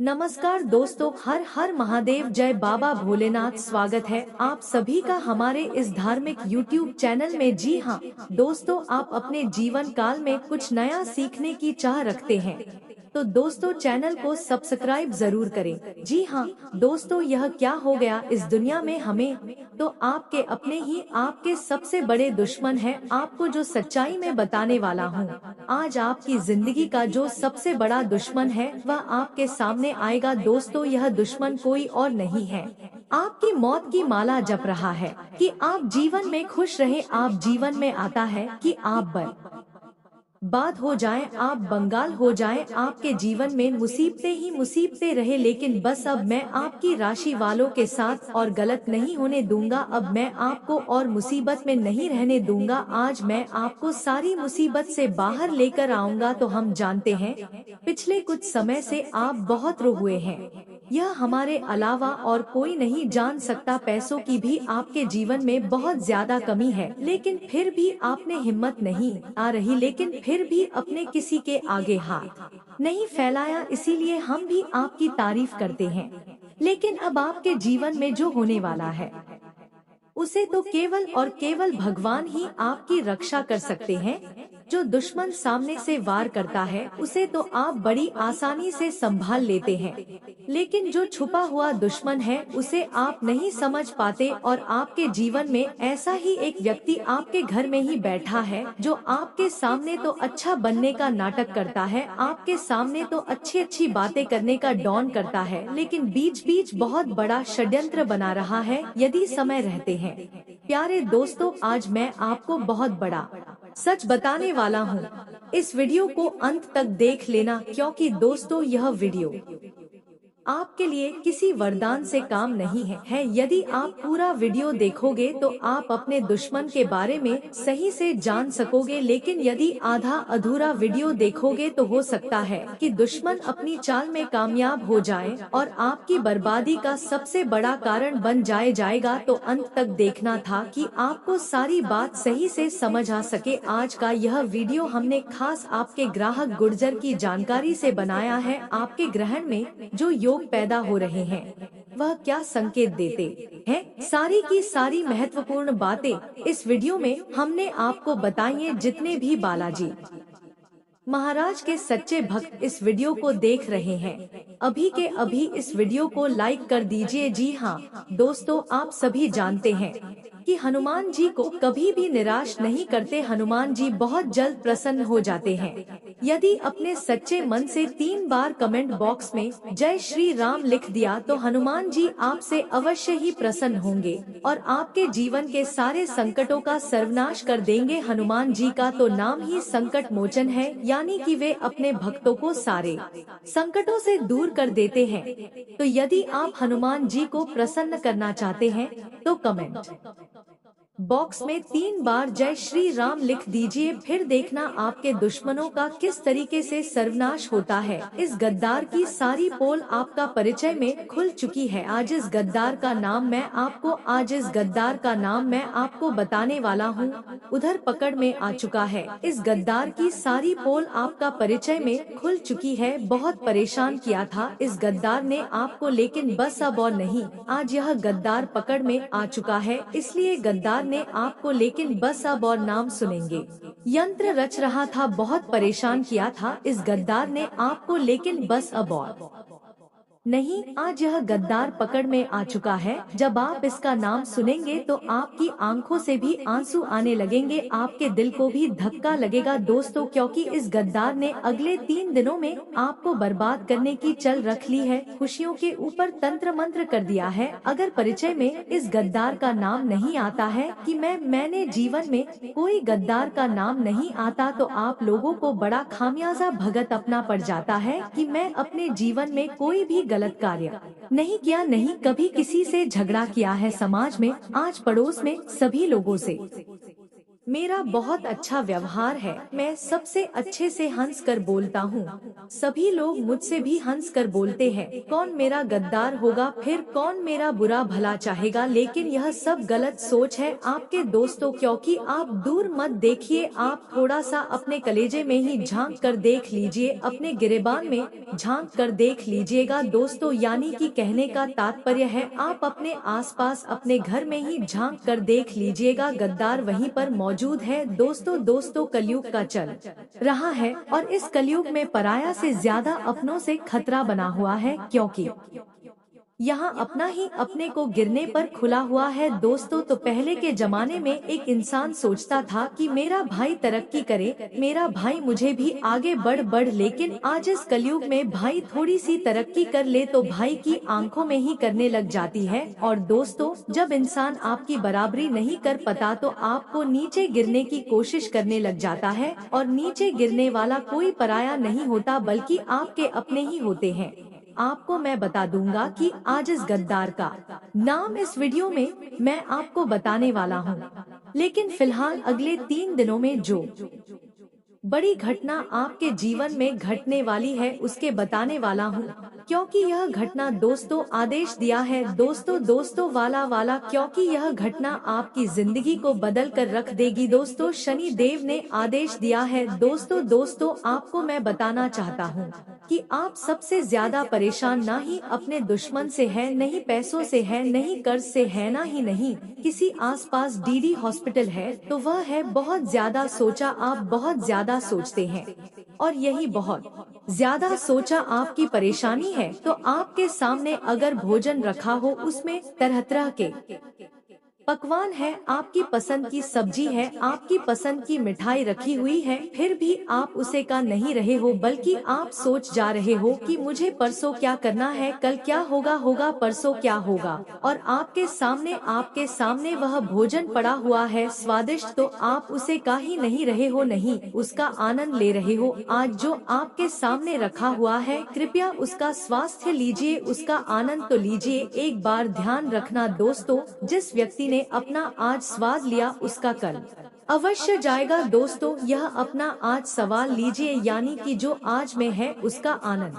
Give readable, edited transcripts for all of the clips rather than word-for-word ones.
नमस्कार दोस्तों, हर हर महादेव, जय बाबा भोलेनाथ। स्वागत है आप सभी का हमारे इस धार्मिक YouTube चैनल में। जी हाँ दोस्तों, आप अपने जीवन काल में कुछ नया सीखने की चाह रखते हैं तो दोस्तों चैनल को सब्सक्राइब जरूर करें। जी हाँ दोस्तों, यह क्या हो गया इस दुनिया में हमें, तो आपके अपने ही आपके सबसे बड़े दुश्मन है। आपको जो सच्चाई में बताने वाला हूँ, आज आपकी जिंदगी का जो सबसे बड़ा दुश्मन है वह आपके सामने आएगा। दोस्तों यह दुश्मन कोई और नहीं है, आपकी मौत की माला जप रहा है कि आप जीवन में खुश रहे। आप जीवन में आता है कि आप बात हो जाए, आप बंगाल हो जाए, आपके जीवन में मुसीबतें ही मुसीबतें रहे। लेकिन बस अब मैं आपकी राशि वालों के साथ और गलत नहीं होने दूंगा। अब मैं आपको और मुसीबत में नहीं रहने दूंगा। आज मैं आपको सारी मुसीबत से बाहर लेकर आऊंगा। तो हम जानते हैं पिछले कुछ समय से आप बहुत रो हुए हैं, यह हमारे अलावा और कोई नहीं जान सकता। पैसों की भी आपके जीवन में बहुत ज्यादा कमी है, लेकिन फिर भी आपने हिम्मत नहीं आ रही, लेकिन फिर भी अपने किसी के आगे हाथ नहीं फैलाया। इसीलिए हम भी आपकी तारीफ करते हैं। लेकिन अब आपके जीवन में जो होने वाला है उसे तो केवल और केवल भगवान ही आपकी रक्षा कर सकते हैं। जो दुश्मन सामने से वार करता है उसे तो आप बड़ी आसानी से संभाल लेते हैं, लेकिन जो छुपा हुआ दुश्मन है उसे आप नहीं समझ पाते। और आपके जीवन में ऐसा ही एक व्यक्ति आपके घर में ही बैठा है, जो आपके सामने तो अच्छा बनने का नाटक करता है, आपके सामने तो अच्छी अच्छी बातें करने का डॉन करता है, लेकिन बीच बीच बहुत बड़ा षड्यंत्र बना रहा है यदि समय रहते हैं। प्यारे दोस्तों, आज मैं आपको बहुत बड़ा सच बताने वाला हूँ। इस वीडियो को अंत तक देख लेना, क्योंकि दोस्तों यह वीडियो आपके लिए किसी वरदान से काम नहीं है। यदि आप पूरा वीडियो देखोगे तो आप अपने दुश्मन के बारे में सही से जान सकोगे, लेकिन यदि आधा अधूरा वीडियो देखोगे तो हो सकता है कि दुश्मन अपनी चाल में कामयाब हो जाए और आपकी बर्बादी का सबसे बड़ा कारण बन जाएगा। तो अंत तक देखना था कि आपको सारी बात सही से समझ आ सके। आज का यह वीडियो हमने खास आपके ग्राहक गुर्जर की जानकारी से बनाया है। आपके ग्रहण में जो योग पैदा हो रहे हैं वह क्या संकेत देते हैं, सारी की सारी महत्वपूर्ण बातें इस वीडियो में हमने आपको बताई हैं। जितने भी बालाजी महाराज के सच्चे भक्त इस वीडियो को देख रहे हैं, अभी के अभी इस वीडियो को लाइक कर दीजिए। जी हाँ दोस्तों, आप सभी जानते हैं कि हनुमान जी को कभी भी निराश नहीं करते। हनुमान जी बहुत जल्द प्रसन्न हो जाते हैं। यदि अपने सच्चे मन से 3 बार कमेंट बॉक्स में जय श्री राम लिख दिया तो हनुमान जी आपसे अवश्य ही प्रसन्न होंगे और आपके जीवन के सारे संकटों का सर्वनाश कर देंगे। हनुमान जी का तो नाम ही संकट मोचन है, यानी कि वे अपने भक्तों को सारे संकटों से दूर कर देते हैं। तो यदि आप हनुमान जी को प्रसन्न करना चाहते हैं तो कमेंट बॉक्स में 3 बार जय श्री राम लिख दीजिए, फिर देखना आपके दुश्मनों का किस तरीके से सर्वनाश होता है। इस गद्दार की सारी पोल आपका परिचय में खुल चुकी है। आज इस गद्दार का नाम मैं आपको बताने वाला हूँ। उधर पकड़ में आ चुका है। इस गद्दार की सारी पोल आपका परिचय में खुल चुकी है। बहुत परेशान किया था इस गद्दार ने आपको, लेकिन बस अब और नहीं, आज यह गद्दार पकड़ में आ चुका है। इसलिए गद्दार ने आपको, लेकिन बस अब और नाम सुनेंगे। यंत्र रच रहा था, बहुत परेशान किया था इस गद्दार ने आपको, लेकिन बस अब और नहीं, आज यह गद्दार पकड़ में आ चुका है। जब आप इसका नाम सुनेंगे तो आपकी आंखों से भी आंसू आने लगेंगे, आपके दिल को भी धक्का लगेगा दोस्तों, क्योंकि इस गद्दार ने अगले 3 दिनों में आपको बर्बाद करने की चल रख ली है। खुशियों के ऊपर तंत्र मंत्र कर दिया है। अगर परिचय में इस गद्दार का नाम नहीं आता है कि मैंने जीवन में कोई गद्दार का नाम नहीं आता, तो आप लोगों को बड़ा खामियाजा भगत अपना पड़ जाता है कि मैं अपने जीवन में कोई भी गलत कार्य नहीं किया, नहीं कभी किसी से झगड़ा किया है समाज में, आज पड़ोस में सभी लोगों से मेरा बहुत अच्छा व्यवहार है, मैं सबसे अच्छे से हंस कर बोलता हूँ। सभी लोग मुझसे भी हंस कर बोलते हैं। कौन मेरा गद्दार होगा, फिर कौन मेरा बुरा भला चाहेगा। लेकिन यह सब गलत सोच है आपके दोस्तों, क्योंकि आप दूर मत देखिए, आप थोड़ा सा अपने कलेजे में ही झांक कर देख लीजिए, अपने गिरेबान में झांक कर देख लीजिएगा दोस्तों। यानी कि कहने का तात्पर्य है आप अपने आसपास अपने घर में ही झांक कर देख लीजिएगा, गद्दार वहीं पर मौजूद है। दोस्तों कलयुग का चल रहा है और इस कलयुग में पराया से ज्यादा अपनों से खतरा बना हुआ है, क्योंकि यहाँ अपना ही अपने को गिरने पर खुला हुआ है दोस्तों। तो पहले के जमाने में एक इंसान सोचता था कि मेरा भाई तरक्की करे, मेरा भाई मुझे भी आगे बढ़, लेकिन आज इस कलयुग में भाई थोड़ी सी तरक्की कर ले तो भाई की आंखों में ही करने लग जाती है। और दोस्तों, जब इंसान आपकी बराबरी नहीं कर पाता तो आपको नीचे गिरने की कोशिश करने लग जाता है, और नीचे गिरने वाला कोई पराया नहीं होता बल्कि आपके अपने ही होते हैं। आपको मैं बता दूंगा कि आज इस गद्दार का नाम इस वीडियो में मैं आपको बताने वाला हूँ। लेकिन फिलहाल अगले 3 दिनों में जो बड़ी घटना आपके जीवन में घटने वाली है उसके बताने वाला हूँ, क्योंकि यह घटना दोस्तों आदेश दिया है दोस्तों वाला, क्योंकि यह घटना आपकी जिंदगी को बदल कर रख देगी दोस्तों। शनि देव ने आदेश दिया है दोस्तों आपको मैं बताना चाहता हूँ कि आप सबसे ज्यादा परेशान ना ही अपने दुश्मन से है, नहीं पैसों से है, नहीं कर्ज से है, ना ही नहीं किसी आसपास डीडी हॉस्पिटल है, तो वह है बहुत ज्यादा सोचा। आप बहुत ज्यादा सोचते हैं और यही बहुत ज्यादा सोचा आपकी परेशानी है। तो आपके सामने अगर भोजन रखा हो, उसमें तरह तरह के पकवान है, आपकी पसंद की सब्जी है, आपकी पसंद की मिठाई रखी हुई है, फिर भी आप उसे का नहीं रहे हो, बल्कि आप सोच जा रहे हो कि मुझे परसों क्या करना है, कल क्या होगा परसों क्या होगा। और आपके सामने वह भोजन पड़ा हुआ है स्वादिष्ट, तो आप उसे का ही नहीं रहे हो, नहीं उसका आनंद ले रहे हो। आज जो आपके सामने रखा हुआ है, कृपया उसका स्वास्थ्य लीजिए, उसका आनंद तो लीजिए। एक बार ध्यान रखना दोस्तों, जिस व्यक्ति ने अपना आज स्वाद लिया उसका कल अवश्य जाएगा दोस्तों। यह अपना आज सवाल लीजिए, यानी कि जो आज में है उसका आनंद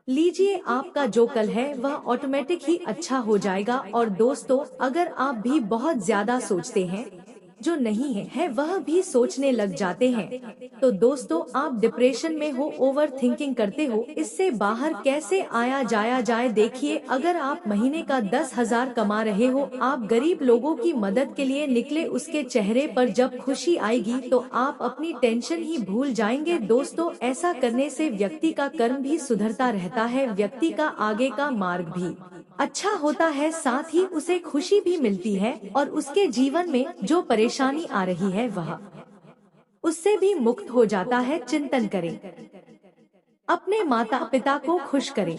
लीजिए, आपका जो कल है वह ऑटोमेटिक ही अच्छा हो जाएगा। और दोस्तों, अगर आप भी बहुत ज्यादा सोचते हैं, जो नहीं है वह भी सोचने लग जाते हैं, तो दोस्तों आप डिप्रेशन में हो, ओवर थिंकिंग करते हो, इससे बाहर कैसे आया जाए। देखिए, अगर आप महीने का 10,000 कमा रहे हो, आप गरीब लोगों की मदद के लिए निकले, उसके चेहरे पर जब खुशी आएगी तो आप अपनी टेंशन ही भूल जाएंगे दोस्तों। ऐसा करने से व्यक्ति का कर्म भी सुधरता रहता है, व्यक्ति का आगे का मार्ग भी अच्छा होता है, साथ ही उसे खुशी भी मिलती है, और उसके जीवन में जो परेशानी आ रही है वह उससे भी मुक्त हो जाता है। चिंतन करें, अपने माता पिता को खुश करें,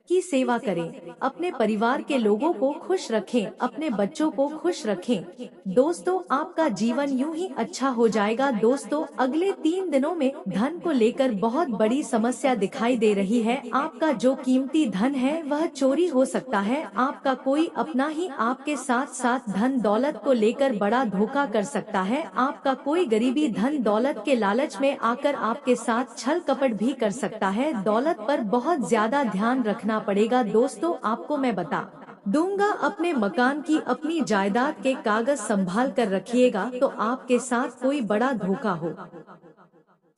की सेवा करें, अपने परिवार के लोगों को खुश रखें, अपने बच्चों को खुश रखें। दोस्तों, आपका जीवन यूं ही अच्छा हो जाएगा दोस्तों। अगले 3 दिनों में धन को लेकर बहुत बड़ी समस्या दिखाई दे रही है। आपका जो कीमती धन है वह चोरी हो सकता है, आपका कोई अपना ही आपके साथ धन दौलत को लेकर बड़ा धोखा कर सकता है, आपका कोई गरीबी धन दौलत के लालच में आकर आपके साथ छल कपट भी कर सकता है। दौलत पर बहुत ज्यादा ध्यान रखना पड़ेगा दोस्तों। आपको मैं बता दूंगा, अपने मकान की, अपनी जायदाद के कागज संभाल कर रखिएगा, तो आपके साथ कोई बड़ा धोखा हो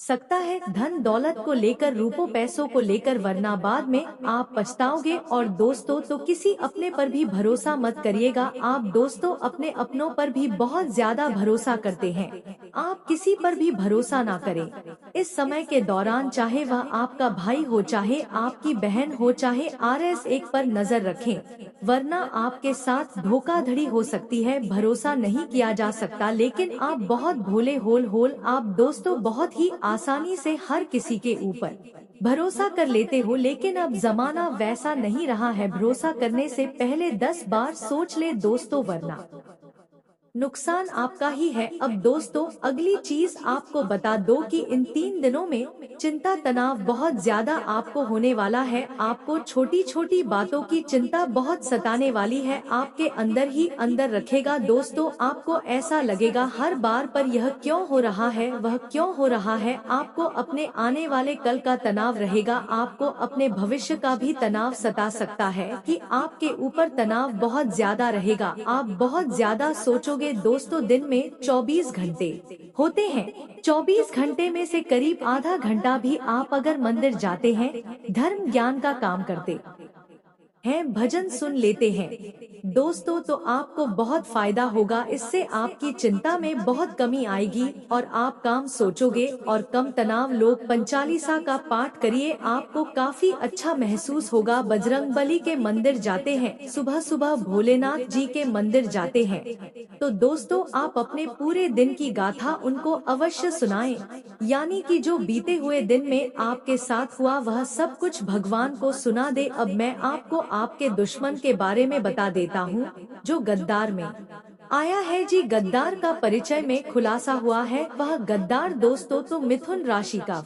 सकता है, धन दौलत को लेकर, रूपों पैसों को लेकर, वरना बाद में आप पछताओगे। और दोस्तों, तो किसी अपने पर भी भरोसा मत करिएगा। आप दोस्तों अपने अपनों पर भी बहुत ज्यादा भरोसा करते हैं, आप किसी पर भी भरोसा ना करें इस समय के दौरान, चाहे वह आपका भाई हो, चाहे आपकी बहन हो, चाहे RS1 पर नजर रखें, वरना आपके साथ धोखाधड़ी हो सकती है। भरोसा नहीं किया जा सकता, लेकिन आप बहुत भोले होल आप दोस्तों बहुत ही आसानी से हर किसी के ऊपर भरोसा कर लेते हो, लेकिन अब जमाना वैसा नहीं रहा है। भरोसा करने से पहले 10 बार सोच ले दोस्तों, वरना नुकसान आपका ही है। अब दोस्तों अगली चीज आपको बता दो कि इन 3 दिनों में चिंता तनाव बहुत ज्यादा आपको होने वाला है। आपको छोटी छोटी बातों की चिंता बहुत सताने वाली है, आपके अंदर ही अंदर रखेगा। दोस्तों आपको ऐसा लगेगा हर बार पर यह क्यों हो रहा है, वह क्यों हो रहा है। आपको अपने आने वाले कल का तनाव रहेगा, आपको अपने भविष्य का भी तनाव सता सकता है कि आपके ऊपर तनाव बहुत ज्यादा रहेगा। आप बहुत ज्यादा सोचोगे। दोस्तों दिन में 24 घंटे होते हैं, 24 घंटे में से करीब आधा घंटा भी आप अगर मंदिर जाते हैं, धर्म ज्ञान का काम करते हैं, भजन सुन लेते हैं दोस्तों, तो आपको बहुत फायदा होगा। इससे आपकी चिंता में बहुत कमी आएगी और आप काम सोचोगे और कम तनाव। लोग पंचालीसा का पाठ करिए, आपको काफी अच्छा महसूस होगा। बजरंगबली के मंदिर जाते हैं, सुबह सुबह भोलेनाथ जी के मंदिर जाते हैं, तो दोस्तों आप अपने पूरे दिन की गाथा उनको अवश्य सुनाएं, यानी कि जो बीते हुए दिन में आपके साथ हुआ वह सब कुछ भगवान को सुना दे। अब मैं आपको आपके दुश्मन के बारे में बता देता हूँ, जो गद्दार में आया है जी। गद्दार का परिचय में खुलासा हुआ है। वह गद्दार दोस्तों तो मिथुन राशि का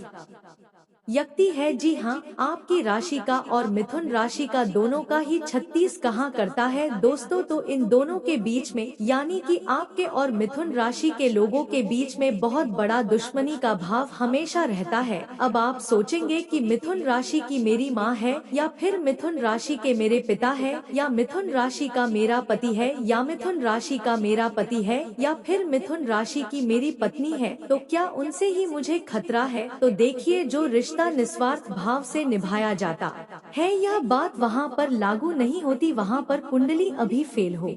व्यक्ति है। जी हाँ, आपकी राशि का और मिथुन राशि का दोनों का ही 36 कहाँ करता है दोस्तों। तो इन दोनों के बीच में, यानी कि आपके और मिथुन राशि के लोगों के बीच में बहुत बड़ा दुश्मनी का भाव हमेशा रहता है। अब आप सोचेंगे कि मिथुन राशि की मेरी माँ है, या फिर मिथुन राशि के मेरे पिता है, या मिथुन राशि का मेरा पति है, या मिथुन राशि का मेरा पति है, या फिर मिथुन राशि की मेरी पत्नी है, तो क्या उनसे ही मुझे खतरा है। तो देखिए, जो रिश्ता निस्वार्थ भाव से निभाया जाता है, यह बात वहाँ पर लागू नहीं होती, वहाँ पर कुंडली अभी फेल हो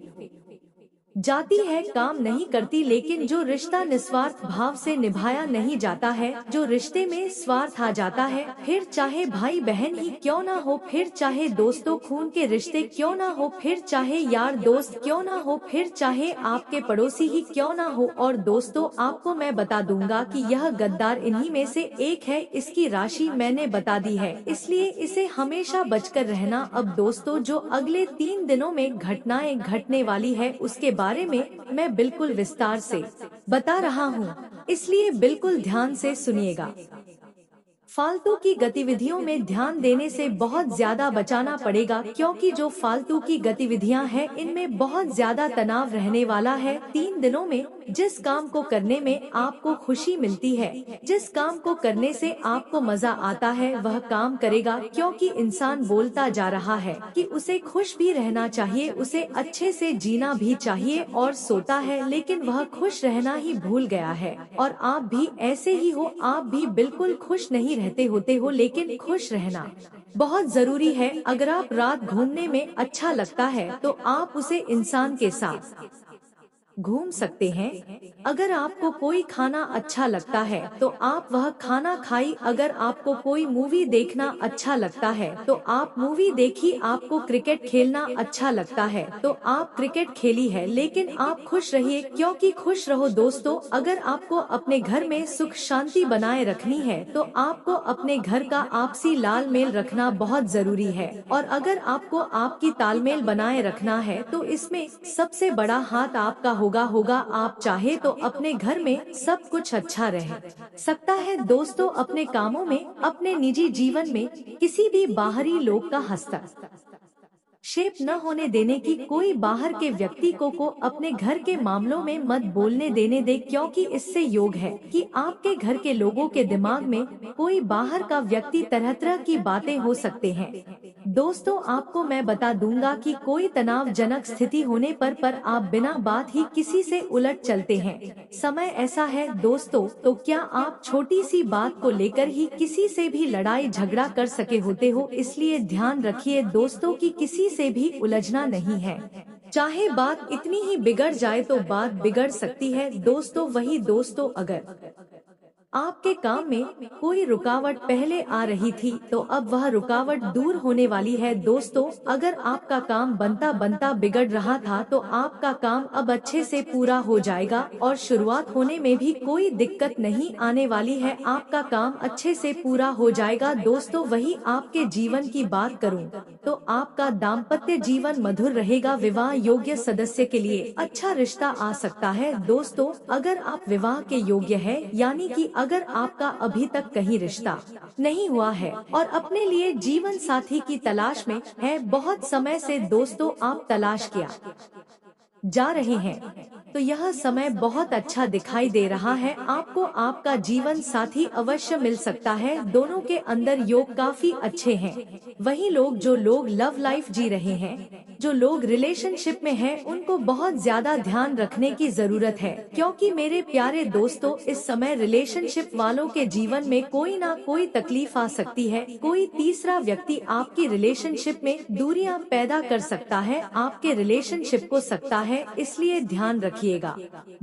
जाती है, काम नहीं करती। लेकिन जो रिश्ता निस्वार्थ भाव से निभाया नहीं जाता है, जो रिश्ते में स्वार्थ आ जाता है, फिर चाहे भाई बहन ही क्यों ना हो, फिर चाहे दोस्तों खून के रिश्ते क्यों ना हो, फिर चाहे यार दोस्त क्यों ना हो, फिर चाहे आपके पड़ोसी ही क्यों ना हो। और दोस्तों आपको मैं बता दूंगा कि यह गद्दार इन्हीं में से एक है। इसकी राशि मैंने बता दी है, इसलिए इसे हमेशा बचकर रहना। अब दोस्तों जो अगले 3 दिनों में घटनाएं घटने वाली है, उसके बारे में मैं बिल्कुल विस्तार से बता रहा हूँ, इसलिए बिल्कुल ध्यान से सुनिएगा। फालतू की गतिविधियों में ध्यान देने से बहुत ज्यादा बचाना पड़ेगा, क्योंकि जो फालतू की गतिविधियां हैं इनमें बहुत ज्यादा तनाव रहने वाला है। 3 दिनों में जिस काम को करने में आपको खुशी मिलती है, जिस काम को करने से आपको मजा आता है, वह काम करेगा। क्योंकि इंसान बोलता जा रहा है कि उसे खुश भी रहना चाहिए, उसे अच्छे से जीना भी चाहिए और सोता है, लेकिन वह खुश रहना ही भूल गया है। और आप भी ऐसे ही हो, आप भी बिल्कुल खुश नहीं रहते होते हो, लेकिन खुश रहना बहुत जरूरी है। अगर आप रात घूमने में अच्छा लगता है तो आप उसे इंसान के साथ घूम सकते हैं। अगर आपको कोई खाना अच्छा लगता है तो आप वह खाना खाई। अगर आपको कोई मूवी देखना अच्छा लगता है तो आप मूवी देखी। आपको क्रिकेट खेलना अच्छा लगता है तो आप क्रिकेट खेली है, लेकिन आप खुश रहिए, क्योंकि खुश रहो दोस्तों। अगर आपको अपने घर में सुख शांति बनाए रखनी है तो आपको अपने घर का आपसी तालमेल रखना बहुत जरूरी है। और अगर आपको आपकी तालमेल बनाए रखना है तो इसमें सबसे बड़ा हाथ आपका होगा। आप चाहे तो अपने घर में सब कुछ अच्छा रह सकता है दोस्तों। अपने कामों में, अपने निजी जीवन में किसी भी बाहरी लोग का हस्तक्षेप न होने देने की। कोई बाहर के व्यक्ति को अपने घर के मामलों में मत बोलने देने दे, क्योंकि इससे योग है कि आपके घर के लोगों के दिमाग में कोई बाहर का व्यक्ति तरह तरह की बातें हो सकते हैं। दोस्तों आपको मैं बता दूंगा कि कोई तनावजनक स्थिति होने पर आप बिना बात ही किसी से उलट चलते हैं। समय ऐसा है दोस्तों, तो क्या आप छोटी सी बात को लेकर ही किसी से भी लड़ाई झगड़ा कर सके होते हो। इसलिए ध्यान रखिए दोस्तों कि किसी से भी उलझना नहीं है। चाहे बात इतनी ही बिगड़ जाए तो बात बिगड़ सकती है दोस्तों। वही दोस्तों, अगर आपके काम में कोई रुकावट पहले आ रही थी तो अब वह रुकावट दूर होने वाली है दोस्तों। अगर आपका काम बनता बनता बिगड़ रहा था तो आपका काम अब अच्छे से पूरा हो जाएगा और शुरुआत होने में भी कोई दिक्कत नहीं आने वाली है। आपका काम अच्छे से पूरा हो जाएगा दोस्तों। वही आपके जीवन की बात करूं तो आपका दाम्पत्य जीवन मधुर रहेगा। विवाह योग्य सदस्य के लिए अच्छा रिश्ता आ सकता है। दोस्तों, अगर आप विवाह के योग्य है, यानी कि अगर आपका अभी तक कहीं रिश्ता नहीं हुआ है और अपने लिए जीवन साथी की तलाश में है, बहुत समय से दोस्तों आप तलाश किया जा रहे हैं, तो यह समय बहुत अच्छा दिखाई दे रहा है। आपको आपका जीवन साथी अवश्य मिल सकता है। दोनों के अंदर योग काफी अच्छे हैं। वही लोग जो लोग लव लाइफ जी रहे हैं, जो लोग रिलेशनशिप में हैं, उनको बहुत ज्यादा ध्यान रखने की जरूरत है, क्योंकि मेरे प्यारे दोस्तों, इस समय रिलेशनशिप वालों के जीवन में कोई ना कोई तकलीफ आ सकती है। कोई तीसरा व्यक्ति आपकी रिलेशनशिप में दूरियां पैदा कर सकता है, आपके रिलेशनशिप को सकता है, इसलिए ध्यान रखिएगा।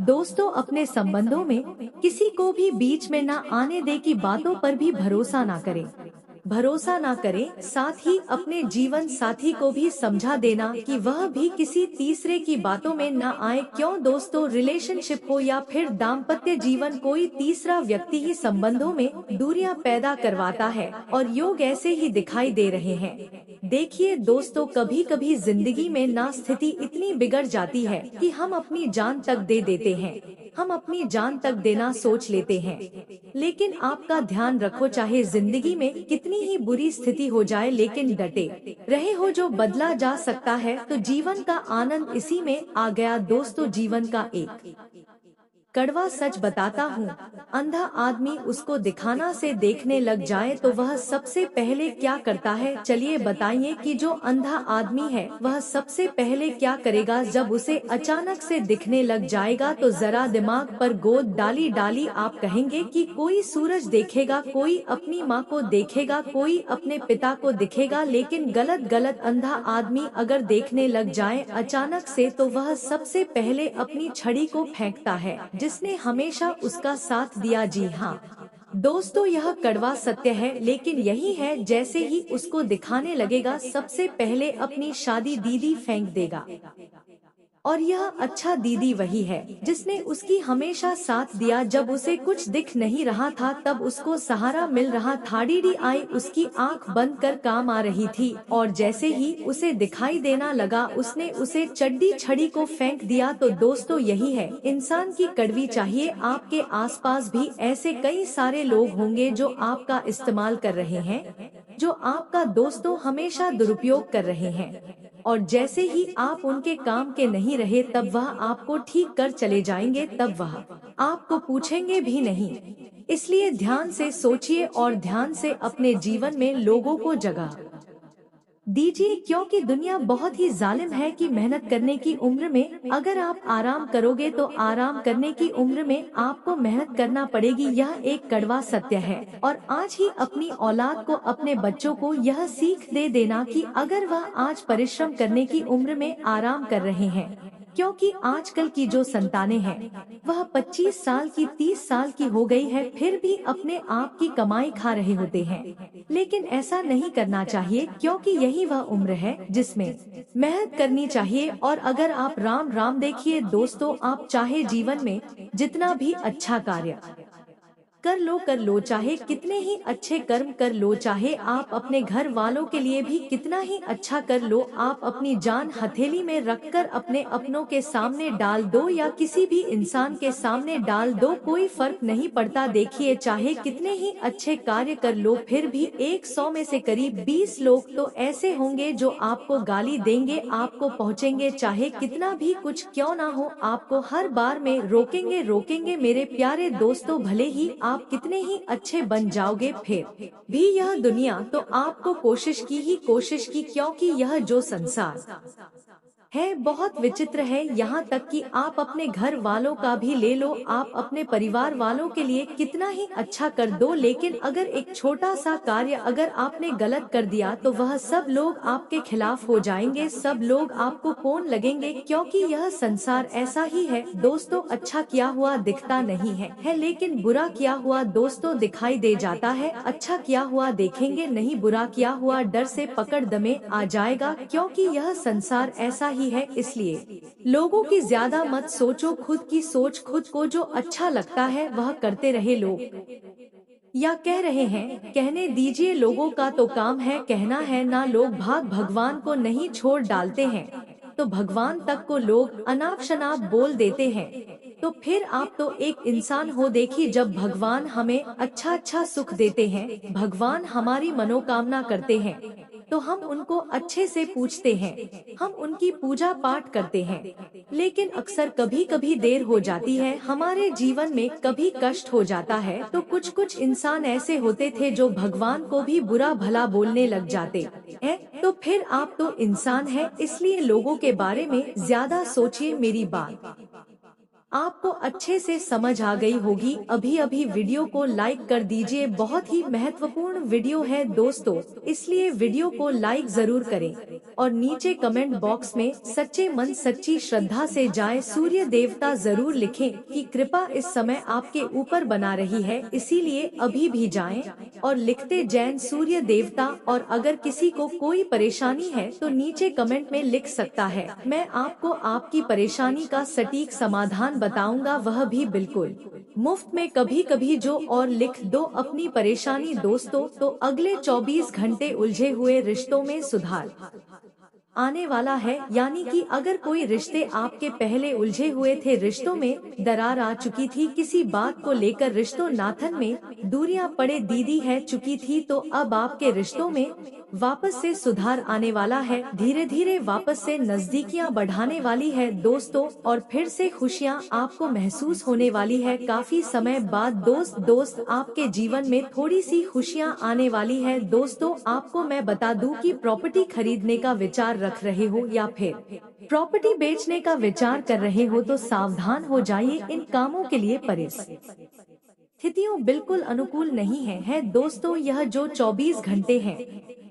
दोस्तों, अपने संबंधों में किसी को भी बीच में न आने दे की बातों पर भी भरोसा ना करें। साथ ही अपने जीवन साथी को भी समझा देना कि वह भी किसी तीसरे की बातों में न आए। क्यों दोस्तों, रिलेशनशिप हो या फिर दाम्पत्य जीवन, कोई तीसरा व्यक्ति ही संबंधों में दूरियां पैदा करवाता है और योग ऐसे ही दिखाई दे रहे हैं। देखिए दोस्तों, कभी कभी जिंदगी में ना स्थिति इतनी बिगड़ जाती है कि हम अपनी जान तक दे देते हैं, हम अपनी जान तक देना सोच लेते हैं। लेकिन आपका ध्यान रखो, चाहे जिंदगी में कितनी ही बुरी स्थिति हो जाए, लेकिन डटे रहे हो जो बदला जा सकता है। तो जीवन का आनंद इसी में आ गया। दोस्तों, जीवन का एक कड़वा सच बताता हूँ, अंधा आदमी उसको दिखाना से देखने लग जाए तो वह सबसे पहले क्या करता है? चलिए बताइए कि जो अंधा आदमी है वह सबसे पहले क्या करेगा जब उसे अचानक से दिखने लग जाएगा? तो जरा दिमाग पर गोद डाली डाली आप कहेंगे कि कोई सूरज देखेगा, कोई अपनी माँ को देखेगा, कोई अपने पिता को दिखेगा। लेकिन गलत। अंधा आदमी अगर देखने लग जाए अचानक से, तो वह सबसे पहले अपनी छड़ी को फेंकता है जिसने हमेशा उसका साथ दिया। जी हाँ दोस्तों, यह कड़वा सत्य है, लेकिन यही है। जैसे ही उसको दिखाने लगेगा, सबसे पहले अपनी शादी दीदी फेंक देगा। और यह अच्छा दीदी वही है जिसने उसकी हमेशा साथ दिया। जब उसे कुछ दिख नहीं रहा था तब उसको सहारा मिल रहा था। दीदी आई, उसकी आंख बंद कर काम आ रही थी, और जैसे ही उसे दिखाई देना लगा उसने उसे चड्डी छड़ी को फेंक दिया। तो दोस्तों, यही है इंसान की कड़वी चाहिए। आपके आसपास भी ऐसे कई सारे लोग होंगे जो आपका इस्तेमाल कर रहे हैं, जो आपका दोस्तों हमेशा दुरुपयोग कर रहे हैं, और जैसे ही आप उनके काम के नहीं रहे तब वह आपको ठीक कर चले जाएंगे, तब वह आपको पूछेंगे भी नहीं। इसलिए ध्यान से सोचिए और ध्यान से अपने जीवन में लोगों को जगह दीजिए, क्योंकि दुनिया बहुत ही जालिम है कि मेहनत करने की उम्र में अगर आप आराम करोगे तो आराम करने की उम्र में आपको मेहनत करना पड़ेगी। यह एक कड़वा सत्य है, और आज ही अपनी औलाद को, अपने बच्चों को यह सीख दे देना कि अगर वह आज परिश्रम करने की उम्र में आराम कर रहे हैं, क्योंकि आजकल की जो संतानें हैं वह 25 साल की, 30 साल की हो गई है, फिर भी अपने आप की कमाई खा रहे होते हैं। लेकिन ऐसा नहीं करना चाहिए, क्योंकि यही वह उम्र है जिसमें मेहनत करनी चाहिए। और अगर आप राम देखिए दोस्तों, आप चाहे जीवन में जितना भी अच्छा कार्य कर लो, चाहे कितने ही अच्छे कर्म कर लो, चाहे आप अपने घर वालों के लिए भी कितना ही अच्छा कर लो, आप अपनी जान हथेली में रखकर अपने अपनों के सामने डाल दो या किसी भी इंसान के सामने डाल दो, कोई फर्क नहीं पड़ता। देखिए, चाहे कितने ही अच्छे कार्य कर लो, फिर भी 100 में से करीब 20 लोग तो ऐसे होंगे जो आपको गाली देंगे, आपको पहुँचेंगे, चाहे कितना भी कुछ क्यों ना हो, आपको हर बार में रोकेंगे। मेरे प्यारे दोस्तों, भले ही आप कितने ही अच्छे बन जाओगे, फिर भी यह दुनिया तो आपको कोशिश की, क्योंकि यह जो संसार है बहुत विचित्र है। यहाँ तक कि आप अपने घर वालों का भी ले लो, आप अपने परिवार वालों के लिए कितना ही अच्छा कर दो, लेकिन अगर एक छोटा सा कार्य अगर आपने गलत कर दिया तो वह सब लोग आपके खिलाफ हो जाएंगे, सब लोग आपको कौन लगेंगे, क्योंकि यह संसार ऐसा ही है। दोस्तों, अच्छा किया हुआ दिखता नहीं है, लेकिन बुरा किया हुआ दोस्तों दिखाई दे जाता है। अच्छा किया हुआ देखेंगे नहीं, बुरा किया हुआ डर से पकड़ दमे आ जाएगा, क्योंकि यह संसार ऐसा ही है। इसलिए लोगों की ज्यादा मत सोचो, खुद की सोच, खुद को जो अच्छा लगता है वह करते रहे लोग। या कह रहे हैं, कहने दीजिए, लोगों का तो काम है कहना है ना। लोग भगवान को नहीं छोड़ डालते हैं, तो भगवान तक को लोग अनाप शनाप बोल देते हैं। तो फिर आप तो एक इंसान हो। देखिए, जब भगवान हमें अच्छा अच्छा सुख देते हैं, भगवान हमारी मनोकामना करते हैं, तो हम उनको अच्छे से पूछते हैं, हम उनकी पूजा पाठ करते हैं। लेकिन अक्सर कभी कभी देर हो जाती है, हमारे जीवन में कभी कष्ट हो जाता है, तो कुछ कुछ इंसान ऐसे होते थे जो भगवान को भी बुरा भला बोलने लग जाते हैं। तो फिर आप तो इंसान है, इसलिए लोगों के बारे में ज्यादा सोचिए। मेरी बात आपको अच्छे से समझ आ गई होगी। अभी अभी वीडियो को लाइक कर दीजिए, बहुत ही महत्वपूर्ण वीडियो है दोस्तों, इसलिए वीडियो को लाइक जरूर करें। और नीचे कमेंट बॉक्स में सच्चे मन सच्ची श्रद्धा से जाएं, सूर्य देवता जरूर लिखें कि कृपा इस समय आपके ऊपर बना रही है, इसीलिए अभी भी जाएं और लिखते जैन सूर्य देवता। और अगर किसी को कोई परेशानी है तो नीचे कमेंट में लिख सकता है, मैं आपको आपकी परेशानी का सटीक समाधान बताऊंगा, वह भी बिल्कुल मुफ्त में। कभी कभी जो और लिख दो अपनी परेशानी दोस्तों, तो अगले 24 घंटे उलझे हुए रिश्तों में सुधार आने वाला है। यानी कि अगर कोई रिश्ते आपके पहले उलझे हुए थे, रिश्तों में दरार आ चुकी थी, किसी बात को लेकर रिश्तों नाथन में दूरियां पड़े दीदी है चुकी थी, तो अब आपके रिश्तों में वापस से सुधार आने वाला है। धीरे धीरे वापस से नजदीकियां बढ़ाने वाली है दोस्तों, और फिर से खुशियां आपको महसूस होने वाली है। काफी समय बाद दोस्त आपके जीवन में थोड़ी सी खुशियां आने वाली है दोस्तों। आपको मैं बता दूं कि प्रॉपर्टी खरीदने का विचार रख रहे हो या फिर प्रॉपर्टी बेचने का विचार कर रहे हो, तो सावधान हो जाइए। इन कामों के लिए परिस्थितियों बिल्कुल अनुकूल नहीं है दोस्तों। यह जो 24 घंटे हैं,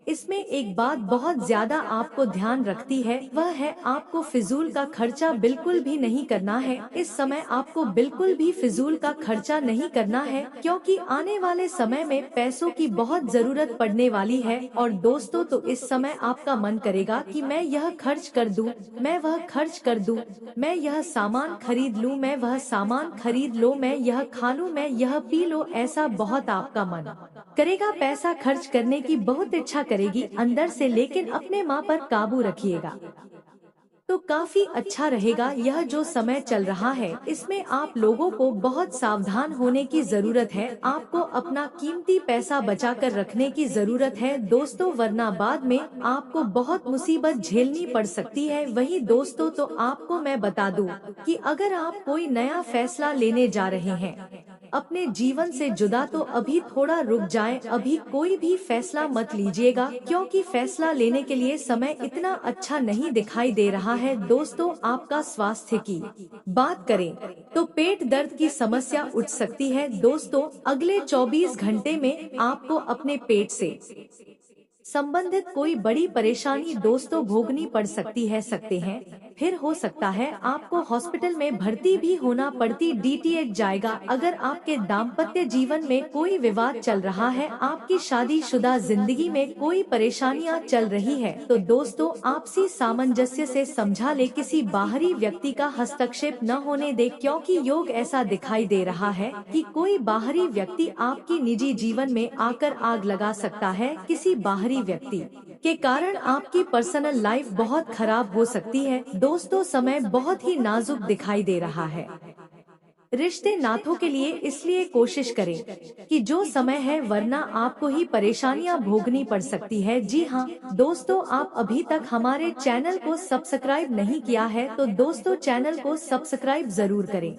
इसमें एक बात बहुत ज्यादा आपको ध्यान रखती है, वह है आपको फिजूल का खर्चा बिल्कुल भी नहीं करना है। इस समय आपको बिल्कुल भी फिजूल का खर्चा नहीं करना है, क्योंकि आने वाले समय में पैसों की बहुत जरूरत पड़ने वाली है। और दोस्तों, तो इस समय आपका मन करेगा कि मैं यह खर्च कर दूं, मैं वह खर्च कर दूं, मैं यह सामान खरीद लूं, मैं वह सामान खरीद लो, मैं यह खा लूं, मैं यह पी लो। ऐसा बहुत आपका मन करेगा, पैसा खर्च करने की बहुत इच्छा करेगी अंदर से, लेकिन अपने माँ पर काबू रखिएगा तो काफी अच्छा रहेगा। यह जो समय चल रहा है, इसमें आप लोगों को बहुत सावधान होने की जरूरत है। आपको अपना कीमती पैसा बचा कर रखने की जरूरत है दोस्तों, वरना बाद में आपको बहुत मुसीबत झेलनी पड़ सकती है। वही दोस्तों, तो आपको मैं बता दूं कि अगर आप कोई नया फैसला लेने जा रहे हैं अपने जीवन से जुदा, तो अभी थोड़ा रुक जाएं, अभी कोई भी फैसला मत लीजिएगा, क्योंकि फैसला लेने के लिए समय इतना अच्छा नहीं दिखाई दे रहा है दोस्तों। आपका स्वास्थ्य की बात करें तो पेट दर्द की समस्या उठ सकती है दोस्तों। अगले 24 घंटे में आपको अपने पेट से संबंधित कोई बड़ी परेशानी दोस्तों भोगनी पड़ सकती है। फिर हो सकता है आपको हॉस्पिटल में भर्ती भी होना पड़ती डीटीएच जाएगा। अगर आपके दाम्पत्य जीवन में कोई विवाद चल रहा है, आपकी शादीशुदा जिंदगी में कोई परेशानियां चल रही है, तो दोस्तों आपसी सामंजस्य से समझा ले, किसी बाहरी व्यक्ति का हस्तक्षेप न होने दे, क्योंकि योग ऐसा दिखाई दे रहा है कि कोई बाहरी व्यक्ति आपकी निजी जीवन में आकर आग लगा सकता है। किसी बाहरी व्यक्ति के कारण आपकी पर्सनल लाइफ बहुत खराब हो सकती है दोस्तों। समय बहुत ही नाजुक दिखाई दे रहा है रिश्ते नातों के लिए, इसलिए कोशिश करें कि जो समय है, वरना आपको ही परेशानियां भोगनी पड़ सकती है। जी हाँ दोस्तों, आप अभी तक हमारे चैनल को सब्सक्राइब नहीं किया है, तो दोस्तों चैनल को सब्सक्राइब जरूर करें।